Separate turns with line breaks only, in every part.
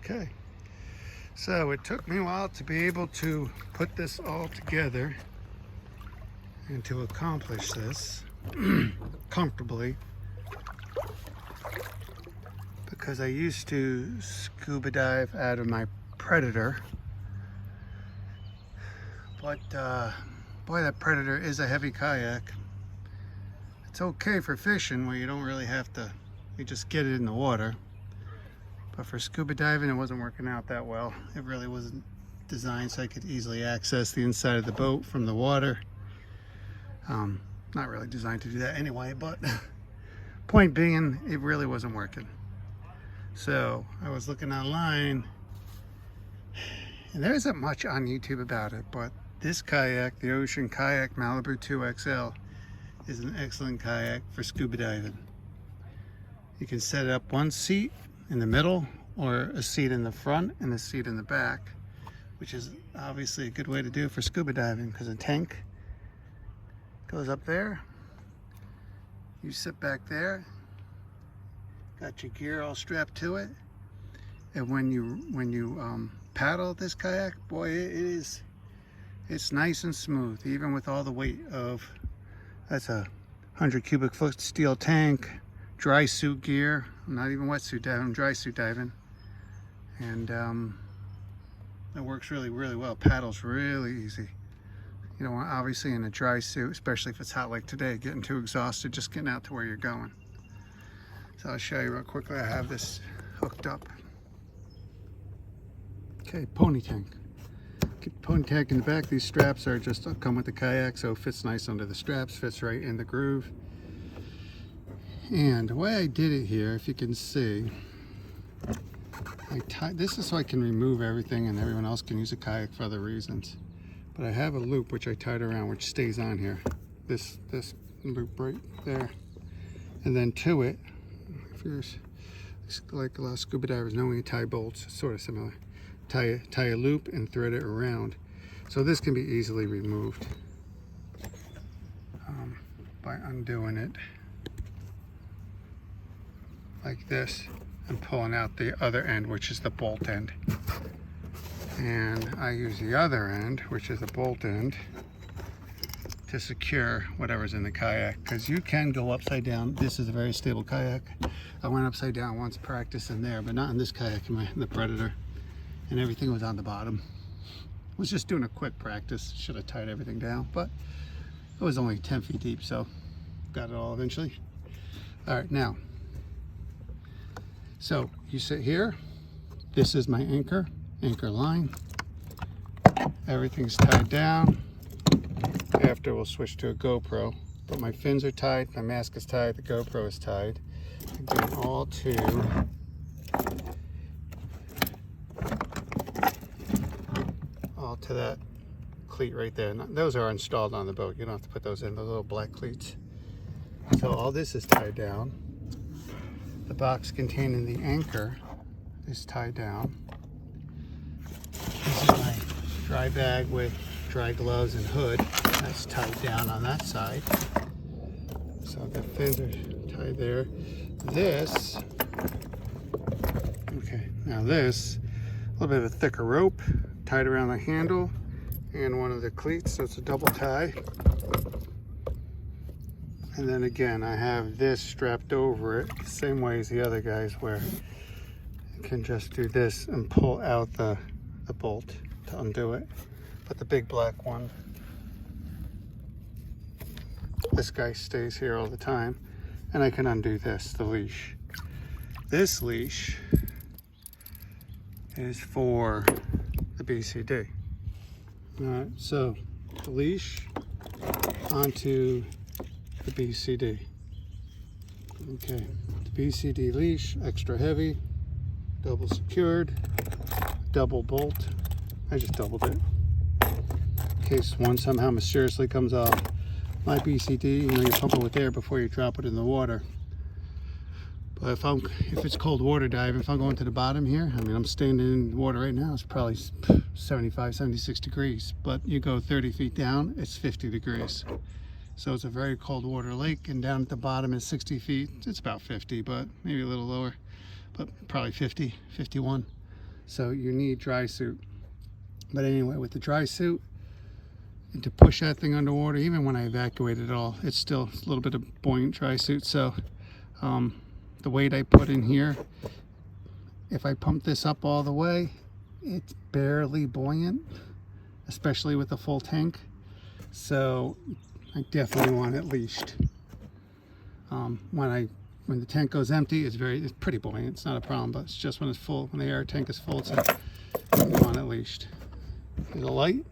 Okay, so it took me a while to be able to put this all together and to accomplish this comfortably, because I used to scuba dive out of my Predator, but boy, that Predator is a heavy kayak. It's okay for fishing where you don't really have to, you just get it in the water. But for scuba diving, it wasn't working out that well. It really wasn't designed so I could easily access the inside of the boat from the water. Not really designed to do that anyway, but point being, it really wasn't working. So I was looking online, and there isn't much on YouTube about it, but this kayak, the Ocean Kayak Malibu 2XL, is an excellent kayak for scuba diving. You can set up one seat in the middle, or a seat in the front and a seat in the back, which is obviously a good way to do it for scuba diving, because a tank goes up there, you sit back there, got your gear all strapped to it, and when you paddle this kayak, boy, it's nice and smooth, even with all the weight of, that's a 100 cubic foot steel tank, Drysuit gear. I'm not even wetsuit diving, I'm Drysuit diving, and it works really well. Paddles really easy. You know, obviously in a dry suit, especially if it's hot like today, getting too exhausted just getting out to where you're going. So I'll show you real quickly. I have this hooked up. Okay, pony tank. Get the pony tank in the back. These straps are just come with the kayak, so it fits nice under the straps, fits right in the groove. And the way I did it here, if you can see, this is so I can remove everything and everyone else can use a kayak for other reasons. But I have a loop which I tied around, which stays on here. This loop right there. And then to it, if you're like a lot of scuba divers know, when you tie bolts, it's sort of similar. Tie a loop and thread it around. So this can be easily removed by undoing it like this and pulling out the other end, which is the bolt end. And I use the other end, which is the bolt end, to secure whatever's in the kayak, because you can go upside down. This is a very stable kayak. I went upside down once practicing there, but not in this kayak, in the Predator, and everything was on the bottom. Was just doing a quick practice. Should have tied everything down, but it was only 10 feet deep, so got it all eventually. All right, now, so you sit here, this is my anchor line. Everything's tied down. After we'll switch to a GoPro, but my fins are tied, my mask is tied, the GoPro is tied. Again, all to that cleat right there. Those are installed on the boat. You don't have to put those in, those little black cleats. So all this is tied down. The box containing the anchor is tied down. This is my dry bag with dry gloves and hood. That's tied down on that side. So the fins are tied there. This, okay, now this, a little bit of a thicker rope tied around the handle and one of the cleats, so it's a double tie. And then again, I have this strapped over it, the same way as the other guys, where you can just do this and pull out the bolt to undo it. But the big black one, this guy stays here all the time, and I can undo this, the leash. This leash is for the BCD. All right, so the leash onto the BCD. Okay, the BCD leash, extra heavy, double secured, double bolt. I just doubled it in case one somehow mysteriously comes off. My BCD, you know, you pump it with air before you drop it in the water. But if it's cold water diving, if I'm going to the bottom here, I mean, I'm standing in the water right now, it's probably 75, 76 degrees. But you go 30 feet down, it's 50 degrees. So it's a very cold water lake, and down at the bottom is 60 feet. It's about 50, but maybe a little lower, but probably 50, 51. So you need Drysuit. But anyway, with the Drysuit, and to push that thing underwater, even when I evacuated it all, it's still a little bit of buoyant Drysuit. So the weight I put in here, if I pump this up all the way, it's barely buoyant, especially with a full tank. So I definitely want it leashed. When the tank goes empty, it's pretty buoyant. It's not a problem, but it's just when it's full, when the air tank is full, you want it leashed. There's a light.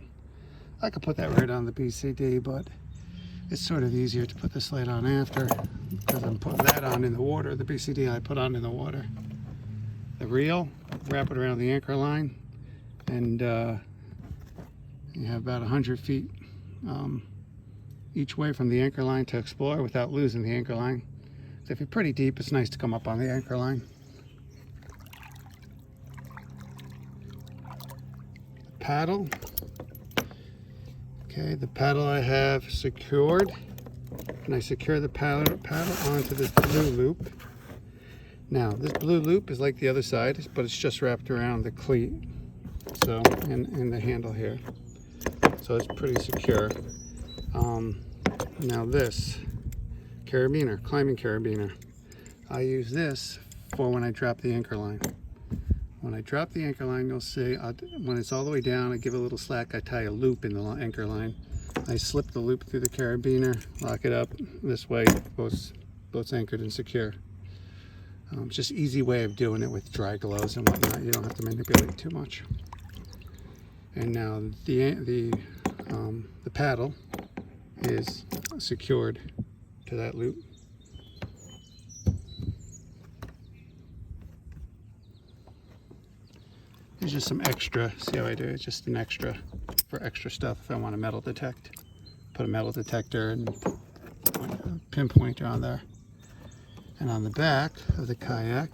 I could put that right on the BCD, but it's sort of easier to put this light on after, because I'm putting that on in the water. The BCD I put on in the water. The reel, wrap it around the anchor line, and you have about 100 feet each way from the anchor line to explore without losing the anchor line. So if you're pretty deep, it's nice to come up on the anchor line. Paddle. Okay, the paddle I have secured, and I secure the paddle onto this blue loop. Now, this blue loop is like the other side, but it's just wrapped around the cleat, so, and the handle here. So it's pretty secure. Now this carabiner, climbing carabiner, I use this for when I drop the anchor line. When I drop the anchor line, you'll see when it's all the way down, I give a little slack, I tie a loop in the anchor line. I slip the loop through the carabiner, lock it up. This way, boat's anchored and secure. Just easy way of doing it with dry gloves and whatnot. You don't have to manipulate too much. And now the paddle is secured to that loop. There's just some extra, see how I do it? Just an extra, for extra stuff if I want to metal detect. Put a metal detector and a pinpointer on there. And on the back of the kayak,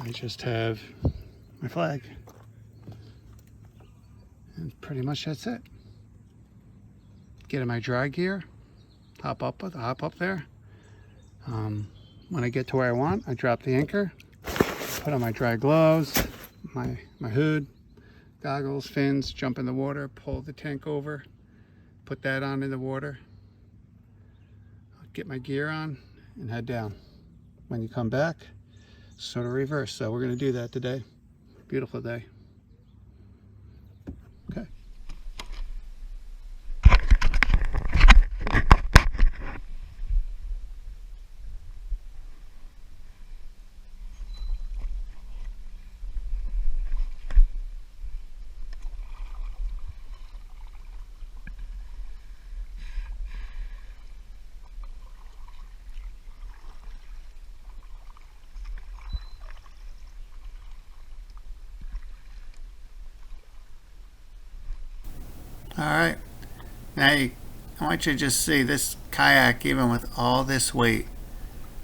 I just have my flag. And pretty much that's it. Get in my dry gear, hop up there. When I get to where I want, I drop the anchor, put on my dry gloves, my hood, goggles, fins, jump in the water, pull the tank over, put that on in the water, get my gear on, and head down. When you come back, sort of reverse. So we're going to do that today. Beautiful day. Okay. All right, now I want you to just see this kayak, even with all this weight,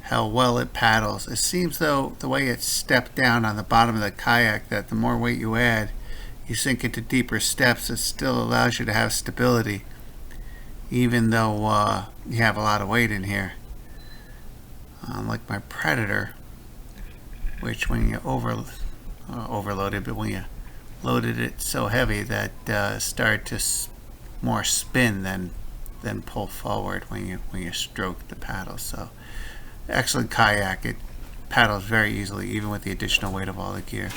how well it paddles. It seems though the way it's stepped down on the bottom of the kayak, that the more weight you add, you sink into deeper steps. It still allows you to have stability, even though you have a lot of weight in here. Like my Predator, which when you overloaded, but when you loaded it so heavy that started to more spin than pull forward when you stroke the paddle. So excellent kayak. It paddles very easily, even with the additional weight of all the gear.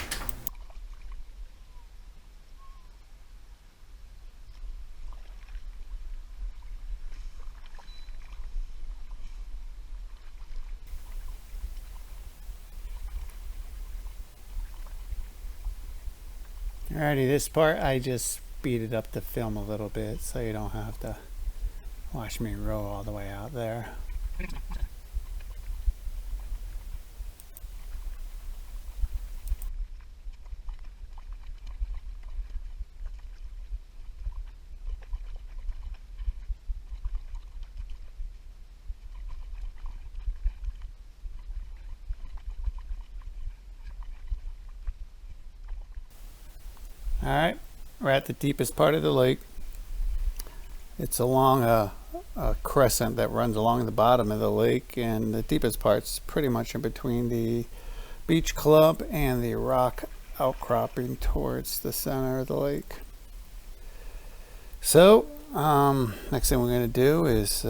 Alrighty, this part I just speeded up the film a little bit so you don't have to watch me row all the way out there. Alright, we're at the deepest part of the lake. It's along a crescent that runs along the bottom of the lake, and the deepest part's pretty much in between the beach clump and the rock outcropping towards the center of the lake. So next thing we're going to do is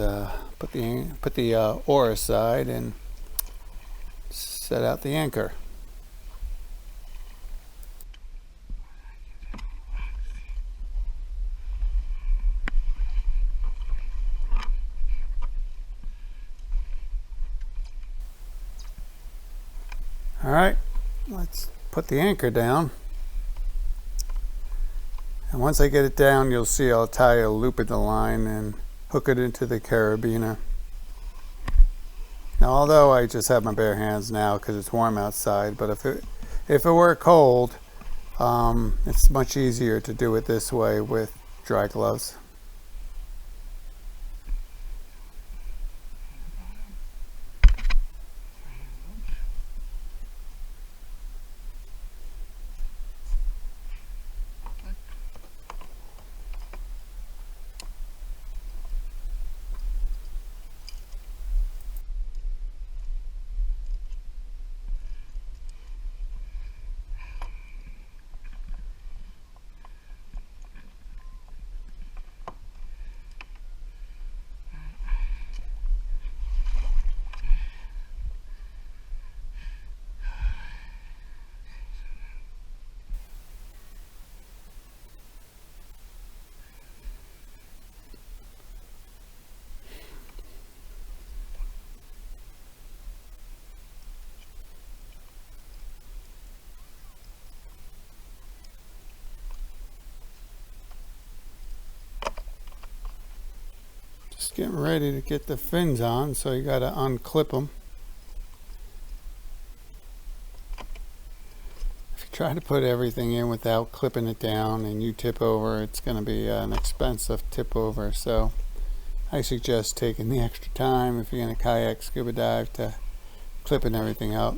put the oar aside and set out the anchor. All right, let's put the anchor down. And once I get it down, you'll see I'll tie a loop in the line and hook it into the carabiner. Now, although I just have my bare hands now because it's warm outside, but if it were cold, it's much easier to do it this way with dry gloves. Just getting ready to get the fins on, so you got to unclip them. If you try to put everything in without clipping it down and you tip over, it's going to be an expensive tip over. So I suggest taking the extra time if you're going to kayak scuba dive to clipping everything out.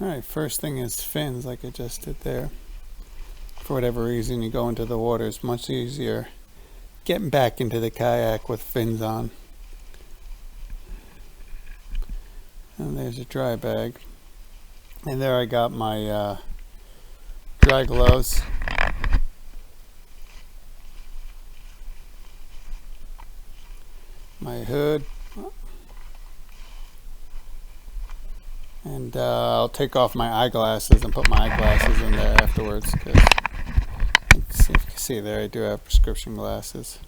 Alright, first thing is fins, like I just did there. For whatever reason, you go into the water, it's much easier getting back into the kayak with fins on. And there's a dry bag. And there I got my dry gloves. My hood. And I'll take off my eyeglasses and put my eyeglasses in there afterwards, because if you can see there, I do have prescription glasses.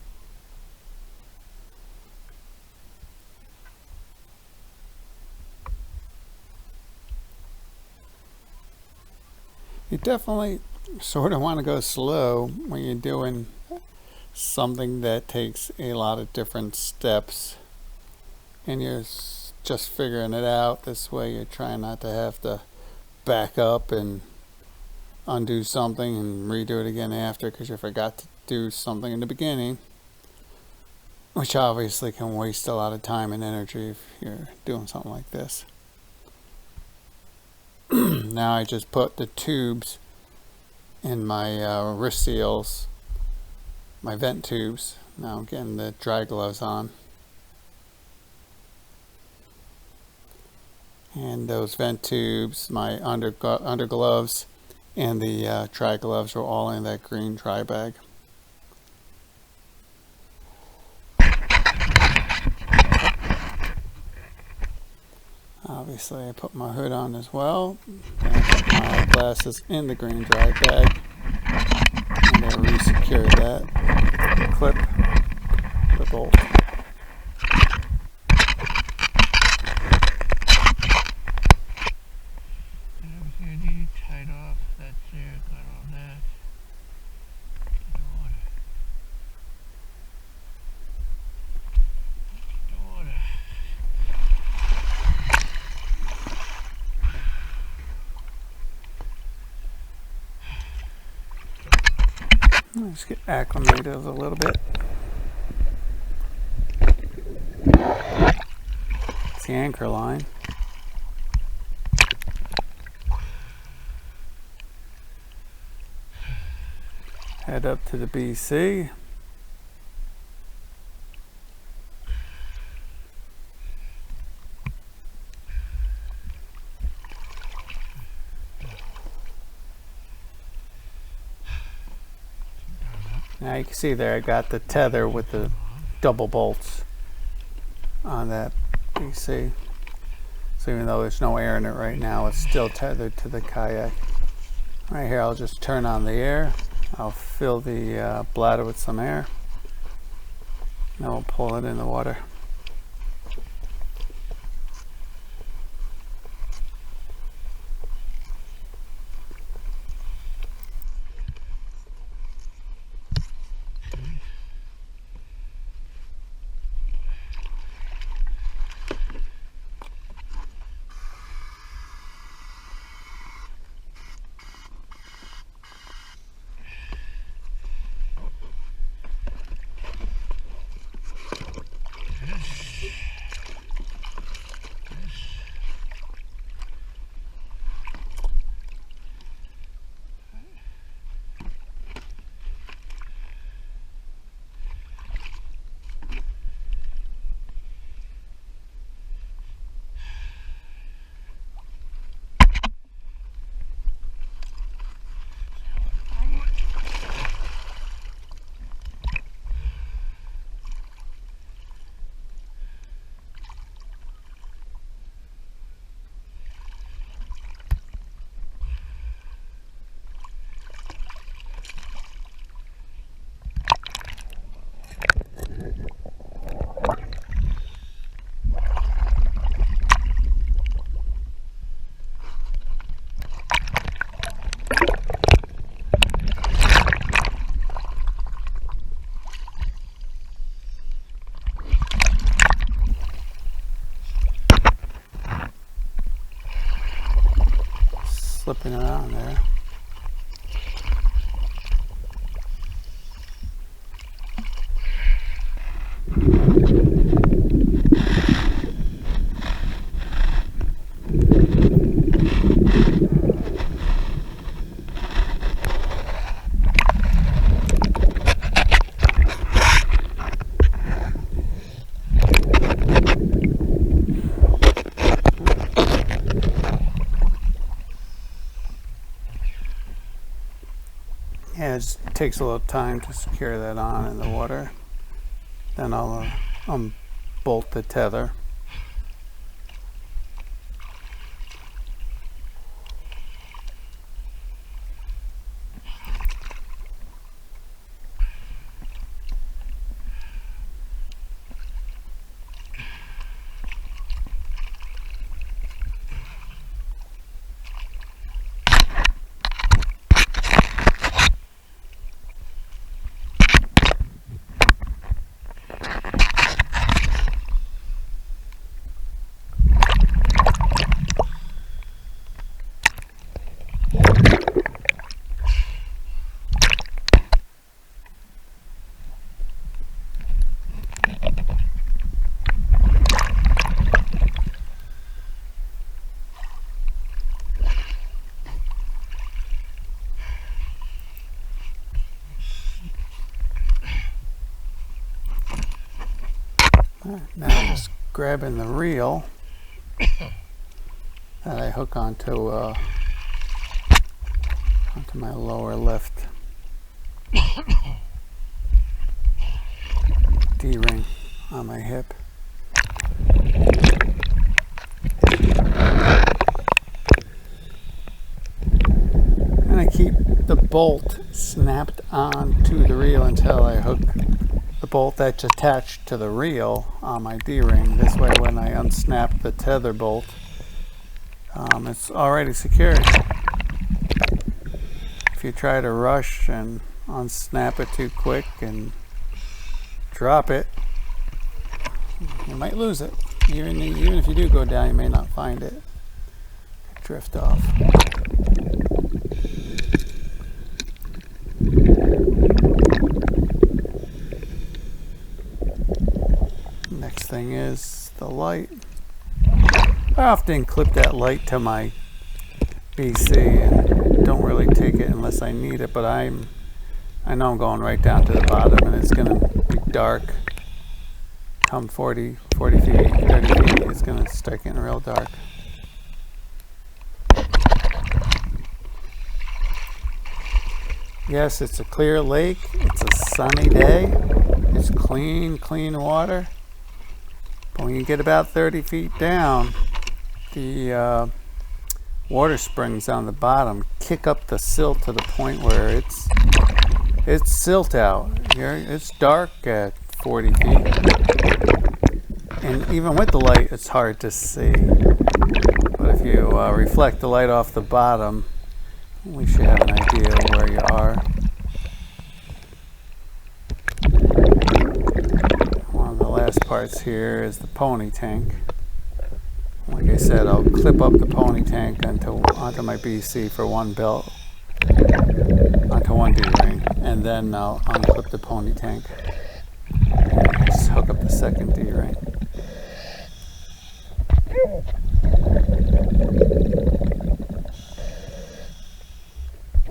You definitely sort of want to go slow when you're doing something that takes a lot of different steps and you're just figuring it out. This way you're trying not to have to back up and undo something and redo it again after because you forgot to do something in the beginning, which obviously can waste a lot of time and energy if you're doing something like this. Now I just put the tubes in my wrist seals, my vent tubes. Now I'm getting the dry gloves on. And those vent tubes, my undergloves, and the dry gloves are all in that green dry bag. Obviously I put my hood on as well. And I put my glasses in the green dry bag. And I re-secure that. Clip the bolt.
Tied off that there.
Let's get acclimated a little bit. It's the anchor line. Head up to the BC. Now you can see there I got the tether with the double bolts on that BC. So even though there's no air in it right now, it's still tethered to the kayak. Right here I'll just turn on the air. I'll fill the bladder with some air. Then we'll pull it in the water. Slipping around there. Yeah, it just takes a little time to secure that on in the water. Then I'll unbolt the tether. Now just grabbing the reel that I hook onto my lower left D-ring on my hip. And I keep the bolt snapped onto the reel until I hook the bolt that's attached to the reel on my D-ring. This way when I unsnap the tether bolt, it's already secured. If you try to rush and unsnap it too quick and drop it, you might lose it. Even if you do go down, you may not find it. Drift off. thing is the light. I often clip that light to my BC and don't really take it unless I need it, but I know I'm going right down to the bottom and it's going to be dark. Come 40 feet, 30 feet, it's going to start getting real dark. Yes, it's a clear lake. It's a sunny day. It's clean water. But when you get about 30 feet down, the water springs on the bottom kick up the silt to the point where it's silt out. It's dark at 40 feet. And even with the light, it's hard to see. But if you reflect the light off the bottom, we should have an idea of where you are. One of the last parts here is the pony tank. Like I said, I'll clip up the pony tank onto my BC for one belt, onto one D-ring, and then I'll unclip the pony tank. Just hook up the second D-ring.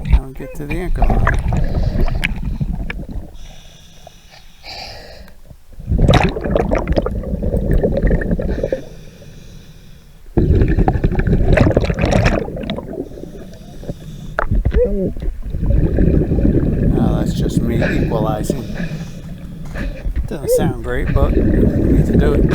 Now we get to the anchor line. Now that's just me equalizing. Doesn't sound great, but we need to do it.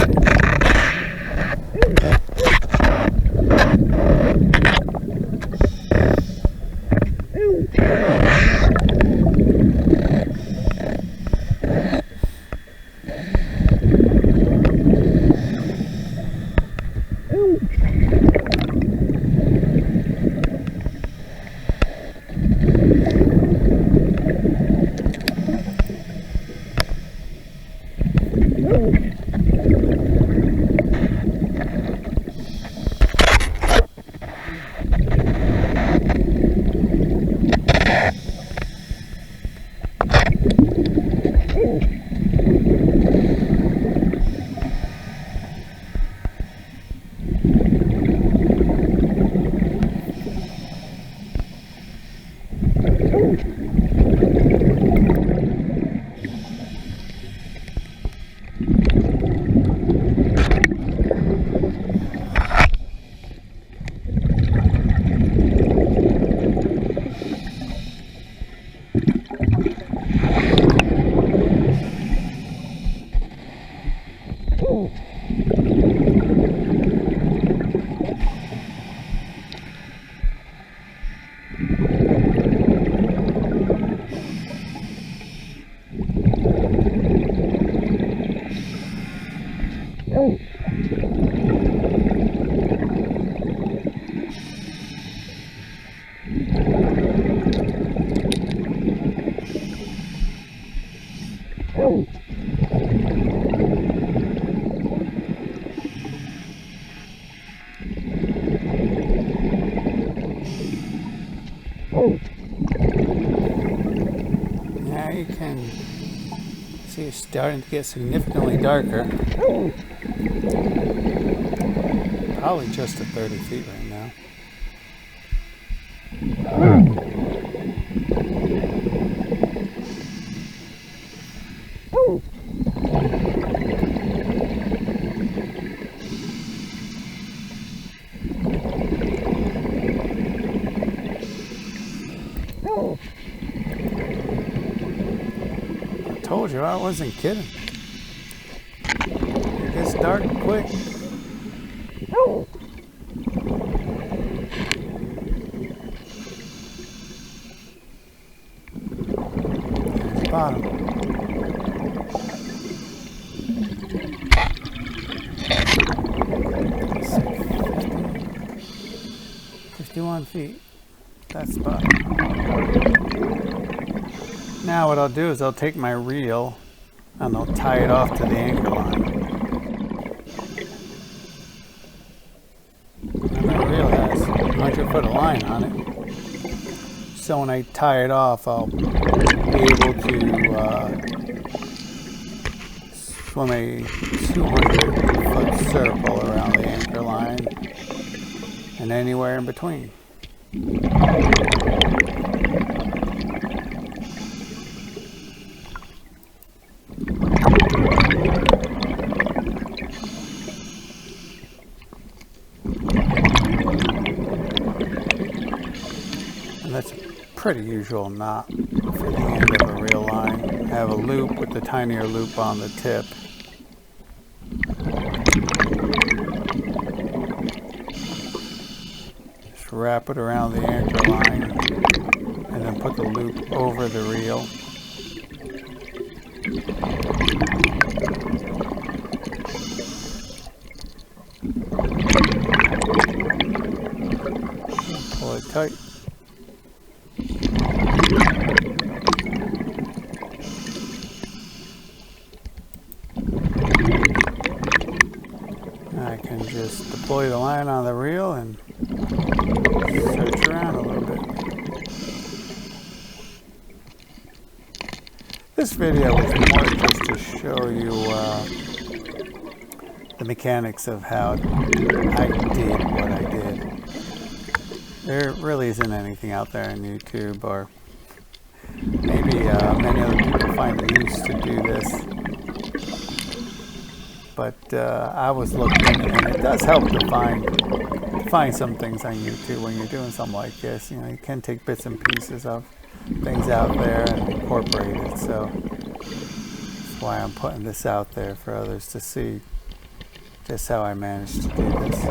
Now you can see it's starting to get significantly darker. Probably just at 30 feet right now. I told you I wasn't kidding. It gets dark quick. There's the bottom. 51 feet. That's the bottom. Now what I'll do is I'll take my reel and I'll tie it off to the anchor line. And my reel has 100 foot of line on it. So when I tie it off, I'll be able to swim a 200-foot circle around the anchor line and anywhere in between. And that's a pretty usual knot for the end of a reel line. Have a loop with the tinier loop on the tip. Just wrap it around the anchor line and then put the loop over the reel. Pull it tight. I can just deploy the line on the reel and search around a little bit. This video was more just to show you the mechanics of how I did what I did. There really isn't anything out there on YouTube, or maybe many other people find it use to do this. But I was looking, and it does help to find some things on YouTube when you're doing something like this. You know, you can take bits and pieces of things out there and incorporate it. So that's why I'm putting this out there for others to see just how I managed to do this.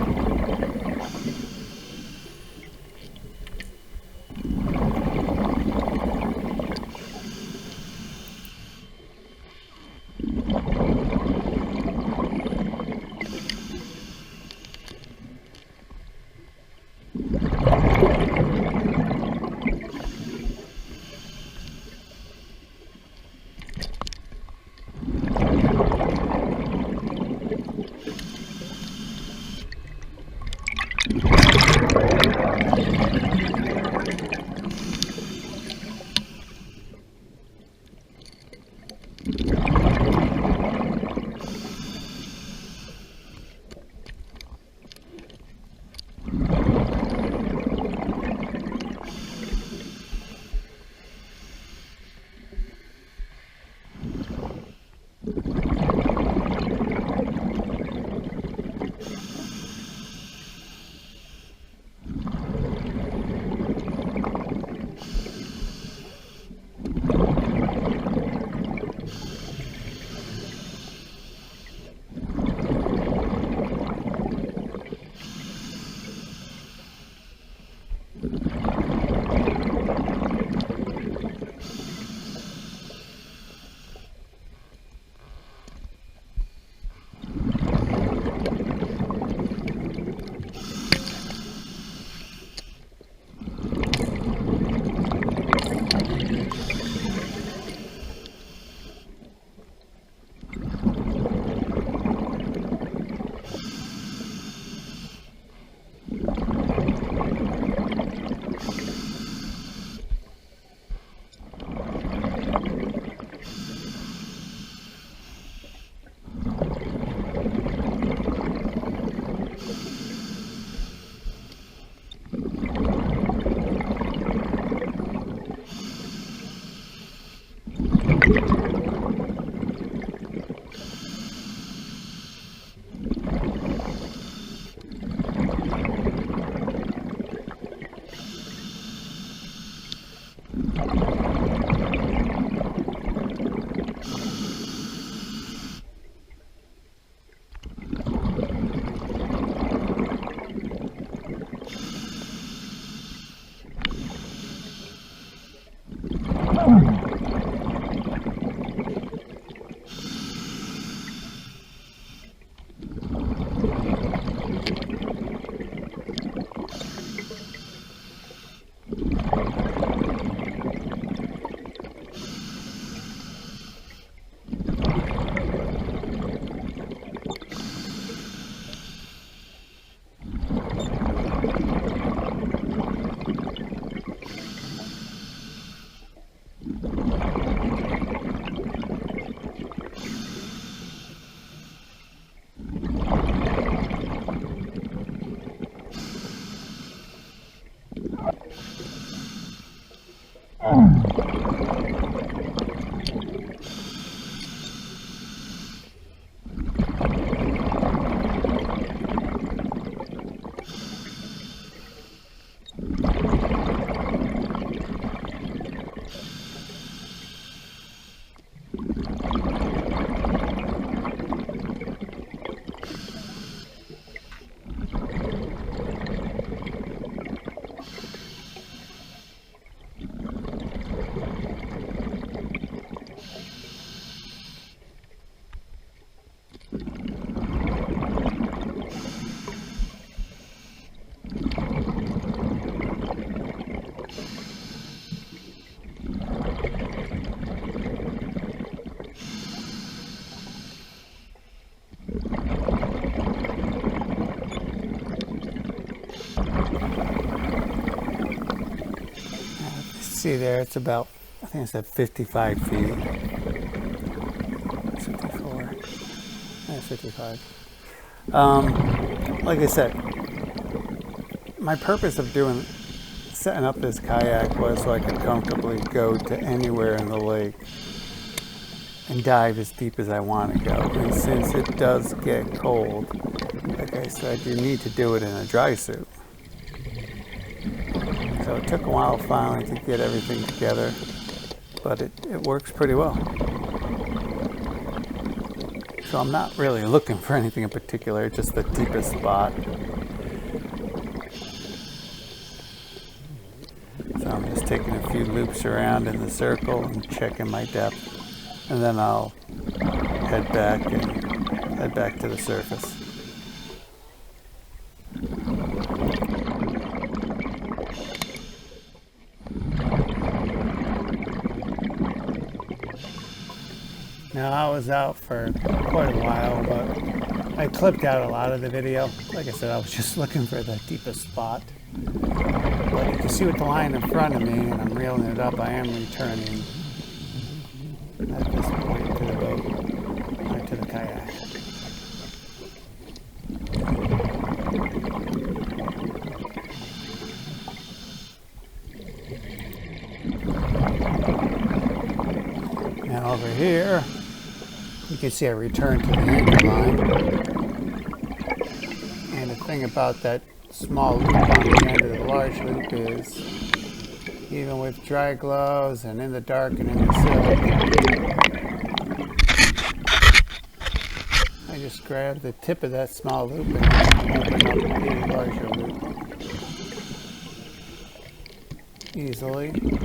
see there, it's about, I think it's at 55 feet. 54. Yeah, 55. Like I said, my purpose of setting up this kayak was so I could comfortably go to anywhere in the lake and dive as deep as I want to go. And since it does get cold, like I said, you need to do it in a dry suit. So it took a while finally to get everything together, but it works pretty well. So I'm not really looking for anything in particular, just the deepest spot. So I'm just taking a few loops around in the circle and checking my depth. And then I'll head back to the surface. Now I was out for quite a while, but I clipped out a lot of the video. Like I said, I was just looking for the deepest spot. But you can see with the line in front of me, and I'm reeling it up, I am returning at this point to the boat, or to the kayak. Now over here, you can see I returned to the anchor line. And the thing about that small loop on the end of the large loop is, even with dry gloves and in the dark and in the silk, I just grab the tip of that small loop and open up the larger loop easily. Bring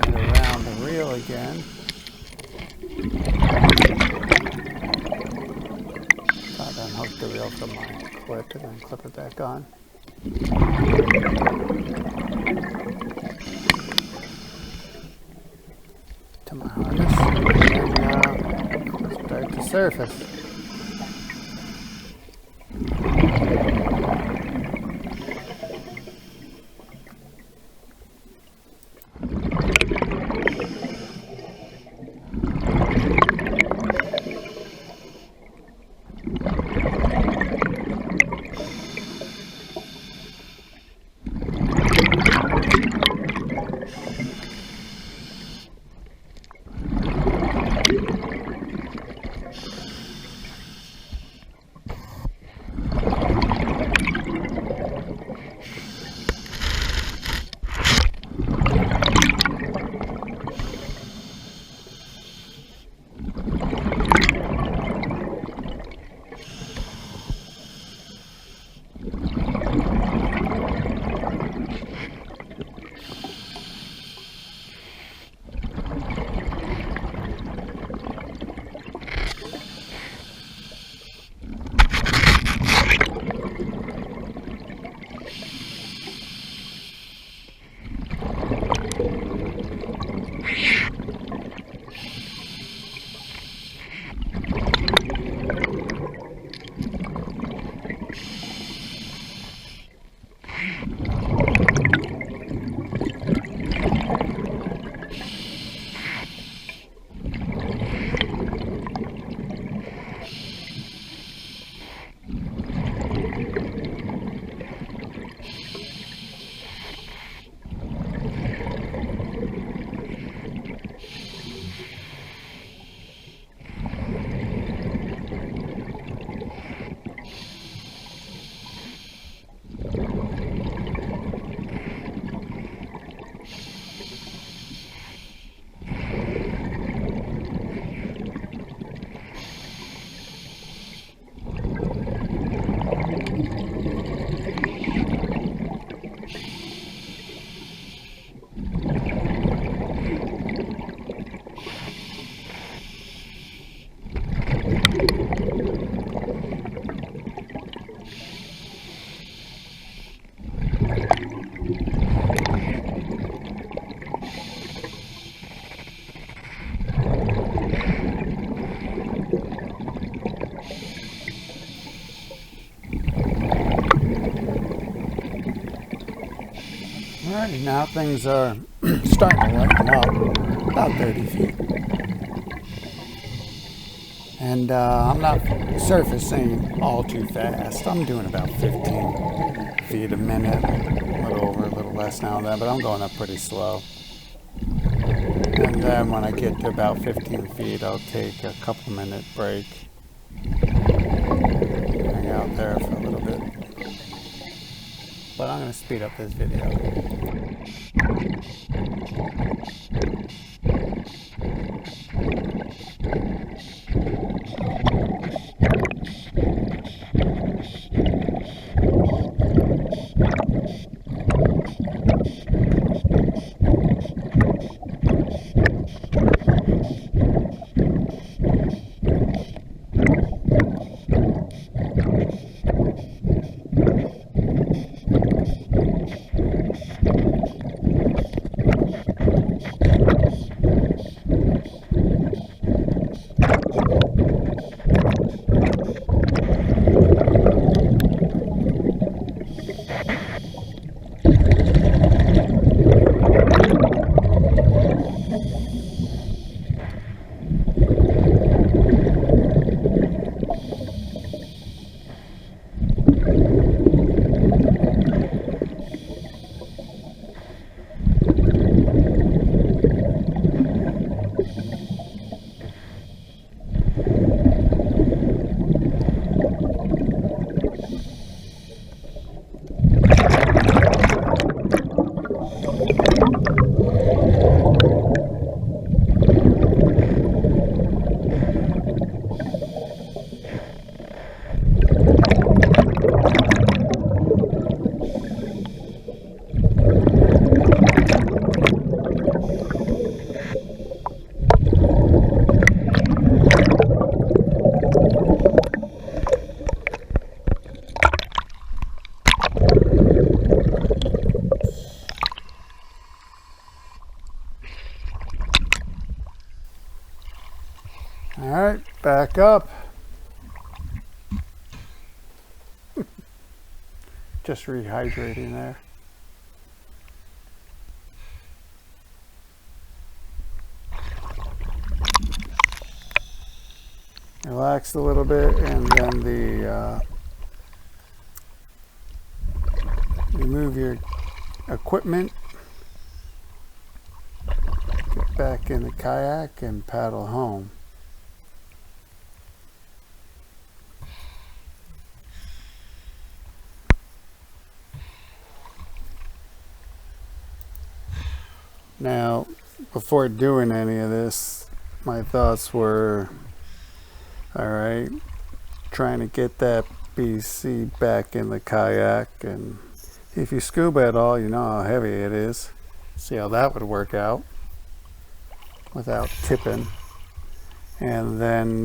it around the reel again. Unhook the reel from my clip and then clip it back on. To my harness and start to surface. Alrighty, now things are starting to lighten up, about 30 feet. And I'm not surfacing all too fast. I'm doing about 15 feet a minute, a little over, a little less now and then, but I'm going up pretty slow. And then when I get to about 15 feet, I'll take a couple minute break. Hang out there for a little bit. But I'm going to speed up this video. Alright, back up. Just rehydrating there. Relax a little bit, and then remove your equipment. Get back in the kayak and paddle home. Now, before doing any of this, my thoughts were, alright, trying to get that BC back in the kayak, and if you scuba at all, you know how heavy it is. See how that would work out without tipping. And then,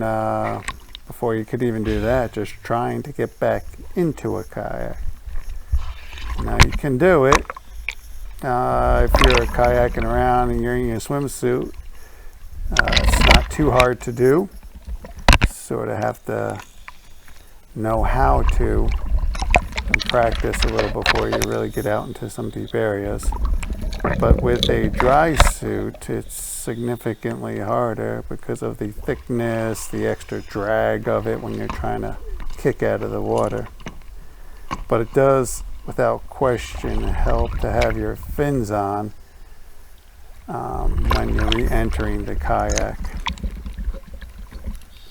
before you could even do that, just trying to get back into a kayak. Now, you can do it. If you're kayaking around and you're in your swimsuit, it's not too hard to do. Sort of have to know how to and practice a little before you really get out into some deep areas. But with a dry suit, it's significantly harder because of the thickness, the extra drag of it when you're trying to kick out of the water. But it does, without question, help to have your fins on when you're re-entering the kayak,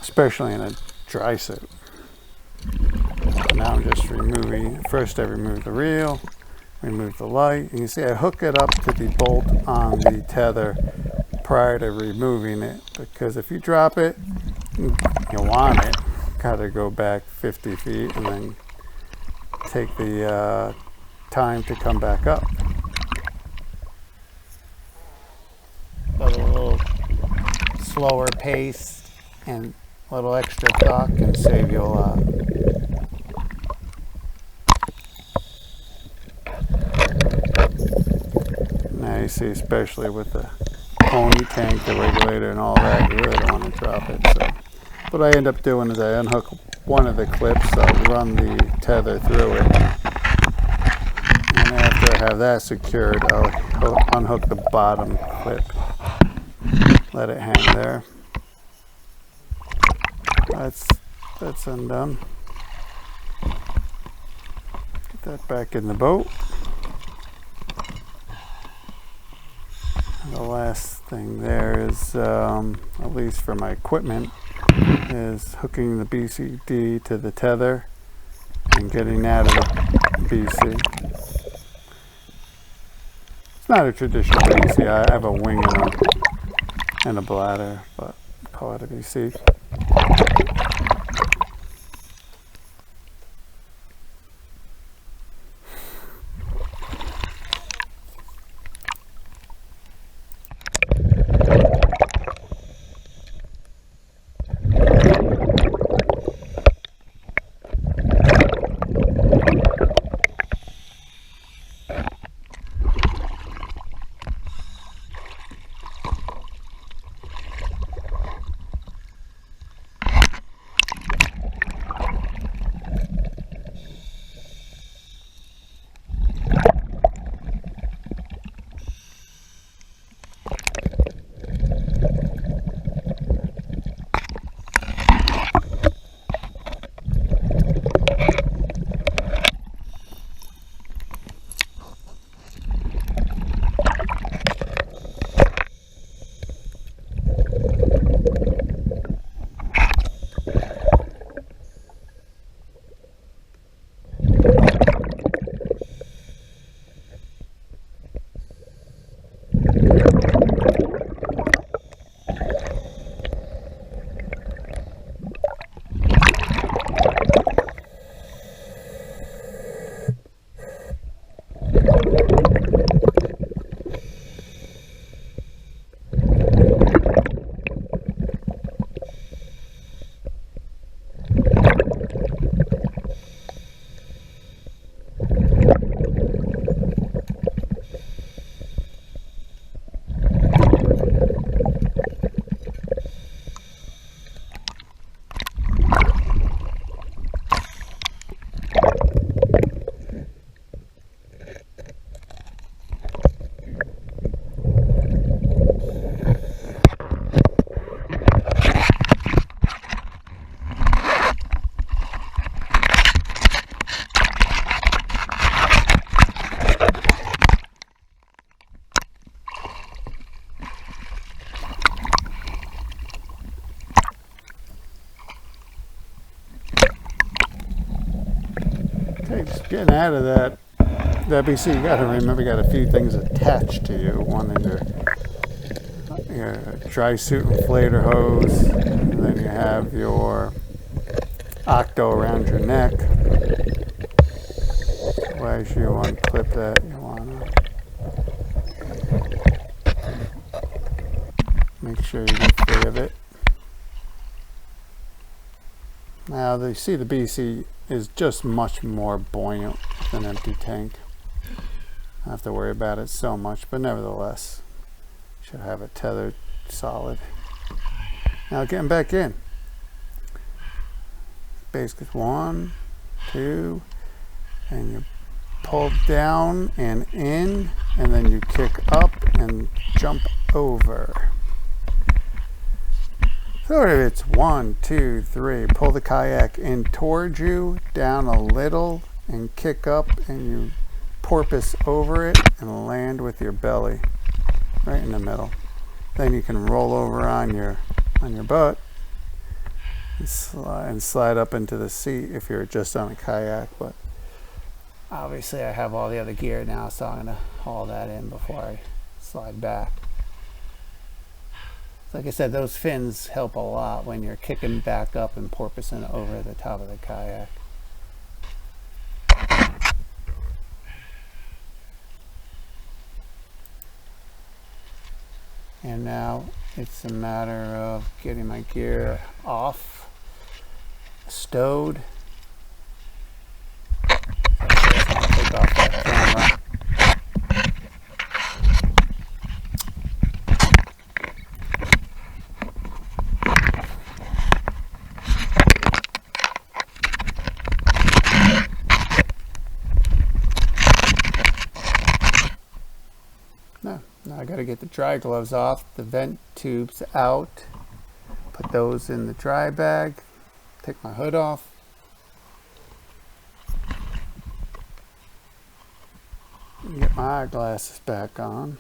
especially in a dry suit. Now I'm just removing, first I remove the reel, remove the light. You can see I hook it up to the bolt on the tether prior to removing it, because if you drop it, you want it, gotta go back 50 feet and then take the time to come back up. But a little slower pace and a little extra thought can save you a lot. Now you see, especially with the pony tank, the regulator and all that, you really don't want to drop it. So what I end up doing is I unhook one of the clips, I'll run the tether through it, and after have that secured, I'll unhook the bottom clip, let it hang there. That's undone. Get that back in the boat. The last thing there is, at least for my equipment, is hooking the BCD to the tether and getting out of the BC. It's not a traditional BC. I have a wing and a bladder, but I call it a BC. Okay, just getting out of that WC, you got to remember, you got a few things attached to you. One is your Drysuit inflator hose, and then you have your octo around your neck. As you unclip that, you want to make sure you get free of it. Now, you see the BC is just much more buoyant than an empty tank. I don't have to worry about it so much, but nevertheless, you should have it tethered solid. Now getting back in. Basically 1, 2, and you pull down and in, and then you kick up and jump over. So if it's 1, 2, 3, pull the kayak in towards you, down a little, and kick up, and you porpoise over it and land with your belly right in the middle. Then you can roll over on your butt and slide up into the seat if you're just on a kayak. But obviously I have all the other gear now, so I'm going to haul that in before I slide back. Like I said, those fins help a lot when you're kicking back up and porpoising over the top of the kayak. And now it's a matter of getting my gear off, stowed. So first I'll take off that camera. I got to get the dry gloves off, the vent tubes out, put those in the dry bag, take my hood off. Get my eyeglasses back on.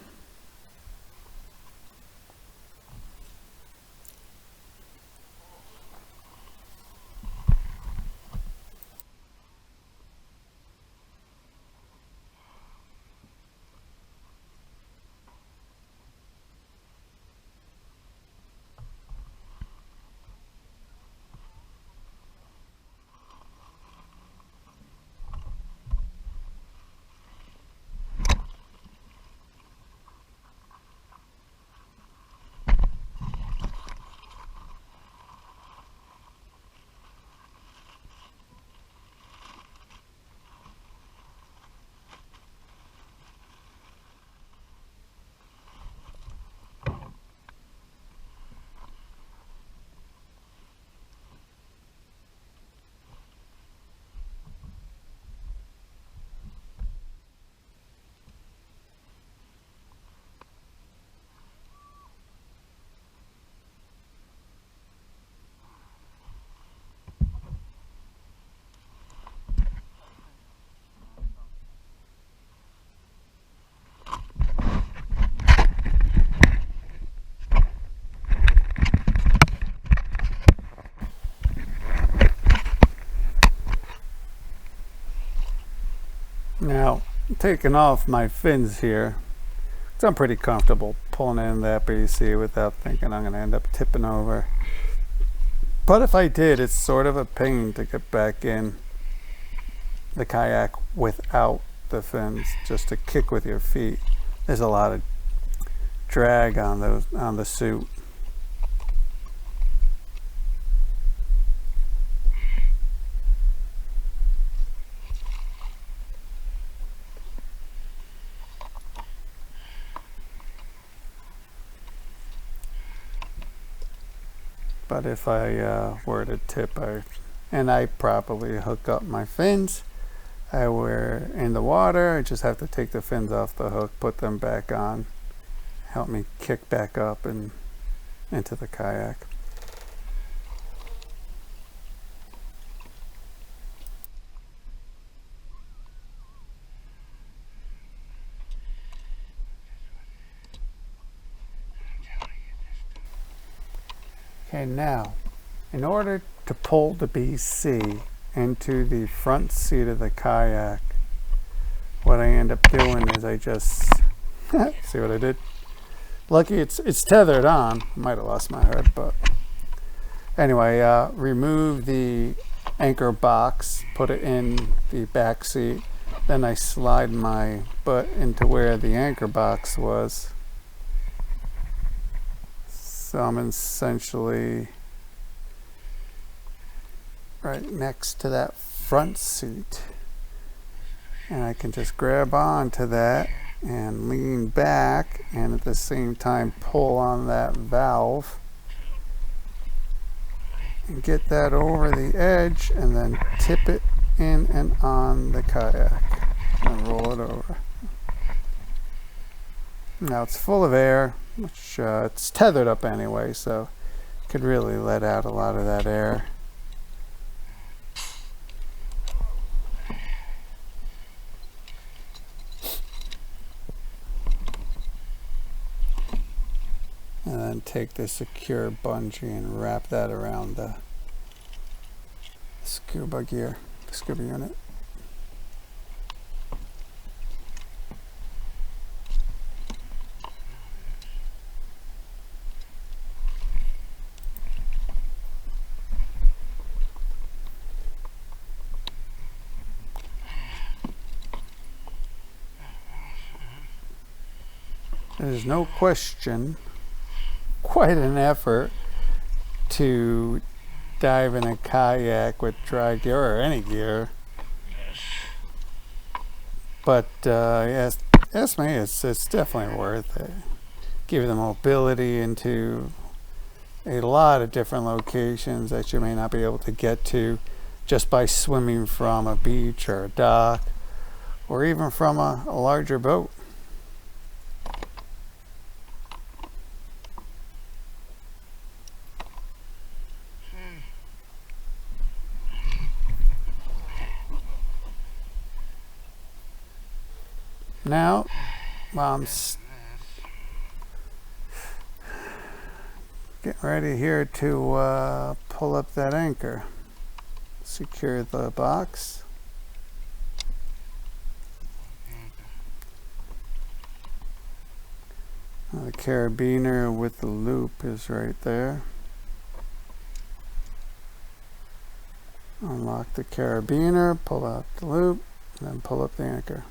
Now, taking off my fins here, so I'm pretty comfortable pulling in that BC without thinking I'm going to end up tipping over. But if I did, it's sort of a pain to get back in the kayak without the fins, just to kick with your feet. There's a lot of drag on the suit. But if I were to tip, I probably hook up my fins, I were in the water, I just have to take the fins off the hook, put them back on, help me kick back up and into the kayak. Okay, now, in order to pull the BC into the front seat of the kayak, what I end up doing is I just, see what I did? Lucky it's tethered on. I might have lost my hood, but anyway, remove the anchor box, put it in the back seat, then I slide my butt into where the anchor box was. So I'm essentially right next to that front seat, and I can just grab onto that and lean back and at the same time pull on that valve and get that over the edge and then tip it in and on the kayak and roll it over. Now it's full of air, which it's tethered up anyway, so it could really let out a lot of that air. And then take the secure bungee and wrap that around the scuba gear, the scuba unit. There's no question, quite an effort to dive in a kayak with dry gear or any gear. But yes, ask me, it's definitely worth it. Give you the mobility into a lot of different locations that you may not be able to get to just by swimming from a beach or a dock or even from a larger boat. Now, while I'm getting ready here to pull up that anchor, secure the box. The carabiner with the loop is right there. Unlock the carabiner, pull out the loop, and then pull up the anchor.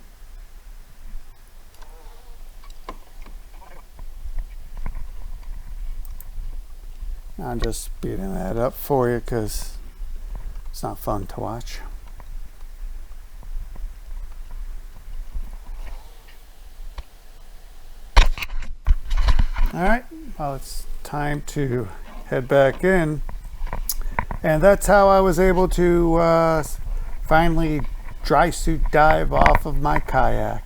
I'm just speeding that up for you because it's not fun to watch. Alright, well, it's time to head back in. And that's how I was able to finally Drysuit dive off of my kayak.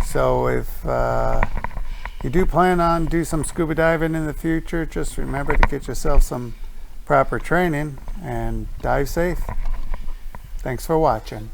So if you do plan on do some scuba diving in the future, just remember to get yourself some proper training and dive safe. Thanks for watching.